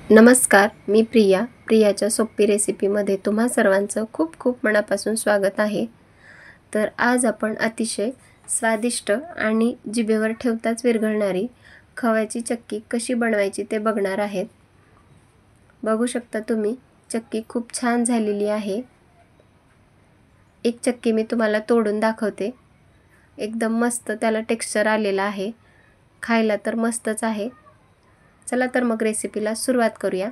नमस्कार, मी प्रियाच्या सोपी रेसिपीमध्ये तुम्हा सर्वांचं खूप खूप मनापासून स्वागत आहे। तर आज आपण अतिशय स्वादिष्ट आणि जिभेवर ठेवताच विरघळणारी खव्याची चक्की कशी बनवायची ते बघणार आहेत। बघू शकता तुम्ही, चक्की खूप छान झालेली आहे। एक चक्की मी तुम्हाला तोडून दाखवते। एकदम मस्त त्याला टेक्स्चर आलेला आहे, खायला तर मस्तच आहे। चला तर मग रेसिपीला सुरुवात करूया।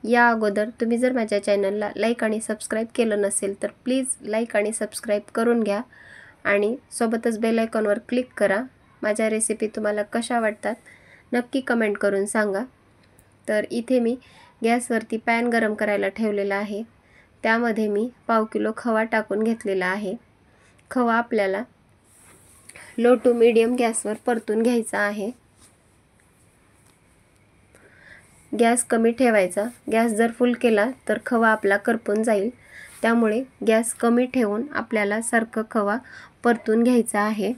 या अगोदर तुम्ही जर माझ्या चॅनलला लाईक आणि सबस्क्राईब केलं नसेल तर प्लीज लाईक आणि सबस्क्राईब करून घ्या आणि सोबतच बेल आयकॉनवर क्लिक करा। माझ्या रेसिपी तुम्हाला कशा वाटतात नक्की कमेंट करून सांगा। तर इथे मी गॅसवरती पॅन गरम करायला ठेवलेला आहे। त्यामध्ये मी पाव किलो खवा टाकून घेतलेला आहे। खवा आपल्याला लो टू मीडियम गॅसवर परतून घ्यायचा आहे। गॅस कमी ठेवायचा। गॅस जर फुल केला तर खवा आपला करपून जाईल, त्यामुळे गॅस कमी ठेवून आपल्याला सारखं खवा परतून घ्यायचा आहे।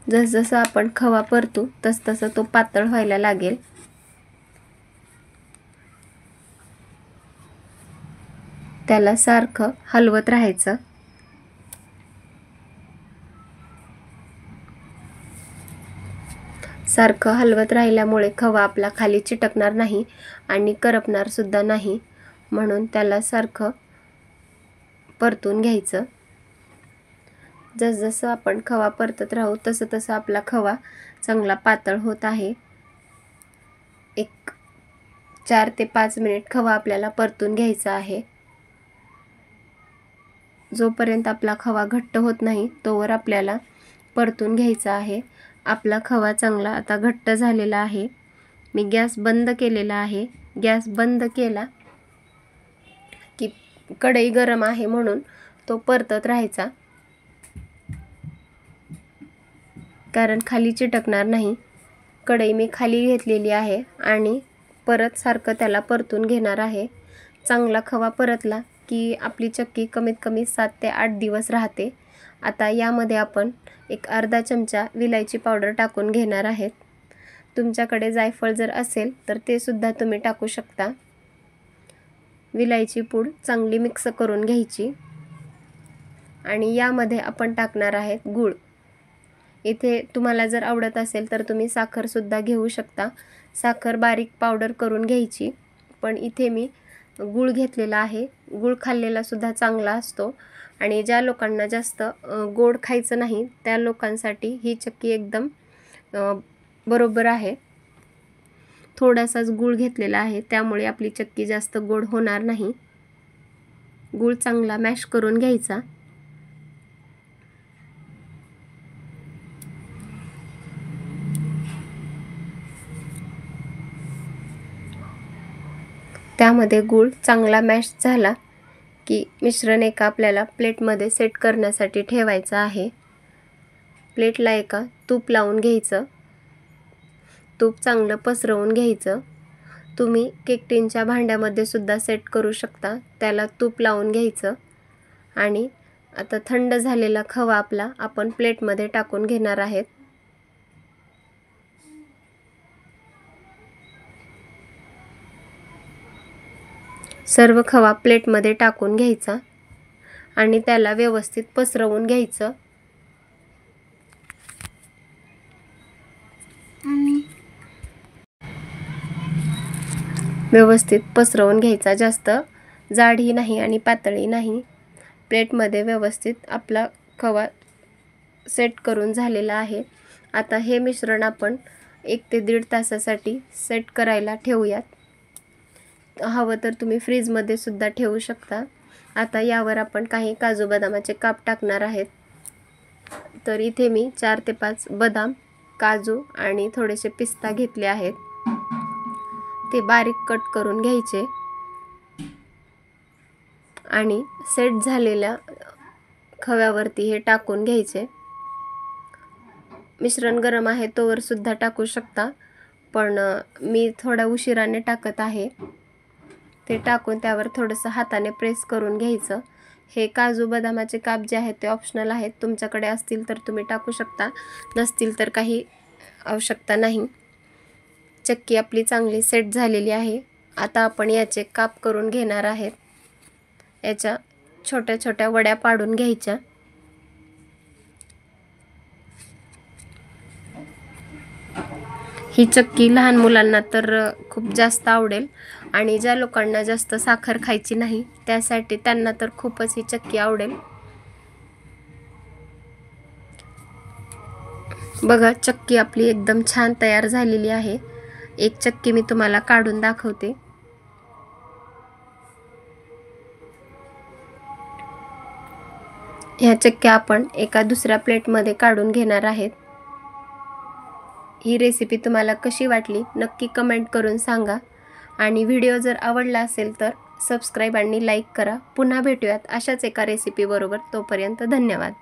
जसजसं आपण खवा परतू तसतसं तो पातळ व्हायला लागेल। त्याला सारखं हलवत राहायचं। सारखं हलवत राहिल्यामुळे खवा आपला खाली चिटकणार नाही आणि करपणार सुद्धा नाही, म्हणून त्याला सारखं परतून घ्यायचं। जसजसं आपण खवा परतत राहू तसं आपला खवा चांगला पातळ होत आहे। एक 4 ते 5 मिनिट खवा आपल्याला परतून घ्यायचा आहे। जोपर्यंत आपला खवा घट्ट होत नाही तोवर आपल्याला परतून घ्यायचा आहे। आपला खवा चांगला आता घट्ट झालेला आहे। मी गॅस बंद केलेला आहे। गॅस बंद केला की कढई गरम आहे म्हणून तो परतत राहायचा, कारण खाली चिटकणार नाही। कढई मी खाली घेतलेली आहे आणि परत सारखं त्याला परतून घेणार आहे। चांगला खवा परतला की आपली चक्की कमीत कमी 7 ते 8 दिवस राहते। आता यामध्ये आपण एक अर्धा चमचा विलायची पावडर टाकून घेणार आहेत। तुमच्याकडे जायफळ जर असेल तर ते सुद्धा तुम्ही टाकू शकता। विलायची पूड चांगली मिक्स करून घ्यायची आणि यामध्ये आपण टाकणार आहेत गूळ। इथे तुम्हाला जर आवडत असेल तर तुम्ही साखर सुद्धा घेऊ शकता। साखर बारीक पावडर करून घ्यायची, पण इथे मी गूळ घेतलेला आहे। गूळ खाल्लेला सुद्धा चांगला असतो आणि ज्या लोकांना जास्त गोड खायचं नाही त्या लोकांसाठी ही चक्की एकदम बरोबर आहे। थोडासाच गूळ घेतलेला आहे, त्यामुळे आपली चक्की जास्त गोड होणार नाही। गूळ चांगला मॅश करून घ्यायचा। त्यामध्ये गूळ चांगला मॅश झाला की मिश्रण एका आपल्याला प्लेटमध्ये सेट करण्यासाठी ठेवायचं आहे। प्लेटला एका तूप लावून घ्यायचं। तूप चांगलं पसरवून घ्यायचं। तुम्ही केक टिनच्या भांड्यामध्ये सुद्धा सेट करू शकता। त्याला तूप लावून घ्यायचं आणि आता थंड झालेला खवा आपला आपण प्लेटमध्ये टाकून घेणार आहेत। सर्व खवा प्लेटमध्ये टाकून घ्यायचा आणि त्याला व्यवस्थित पसरवून घ्यायचं। व्यवस्थित पसरवून घ्यायचा, जास्त जाडही नाही आणि पातळही नाही। प्लेटमध्ये व्यवस्थित आपला खवा सेट करून झालेला आहे। आता हे मिश्रण आपण 1 ते 1.5 तासासाठी सेट करायला ठेवूयात। हवं तर तुम्ही फ्रीजमध्ये सुद्धा ठेवू शकता। आता यावर आपण काही काजू बदामाचे काप टाकणार आहेत। तर इथे मी 4 ते 5 बदाम, काजू आणि थोडेसे पिस्ता घेतले आहेत। ते बारीक कट करून घ्यायचे आणि सेट झालेल्या खव्यावरती हे टाकून घ्यायचे। मिश्रण गरम आहे तोवर सुद्धा टाकू शकता, पण मी थोडा उशिराने टाकत आहे। ते टाकून त्यावर थोडंसं हाताने प्रेस करून घ्यायचं। हे काजू बदामाचे काप जे आहेत ते ऑप्शनल आहेत, तुमच्याकडे असतील तर तुम्ही टाकू शकता, नसतील तर काही आवश्यकता नाही. चक्की आपली चांगली सेट झालेली आहे. आता आपण याचे काप करून घेणार आहेत. याच्या छोट्या छोट्या वड्या पाडून घ्यायच्या. ही चक्की लहान मुलांना तर खूप जास्त आवडेल आणि ज्या लोकांना जास्त साखर खायची नाही त्यासाठी त्यांना तर खूपच ही चक्की आवडेल. बघा, चक्की आपली एकदम छान तयार झालेली आहे. एक चक्की मी तुम्हाला काढून दाखवते. ह्या चक्क्या आपण एका दुसऱ्या प्लेटमध्ये काढून घेणार आहेत. ही रेसिपी तुम्हाला कशी वाटली नक्की कमेंट करून सांगा आणि व्हिडिओ जर आवडला असेल तर सबस्क्राईब आणि लाईक करा. पुन्हा भेटूयात अशाच एका रेसिपी बरोबर. तोपर्यंत धन्यवाद.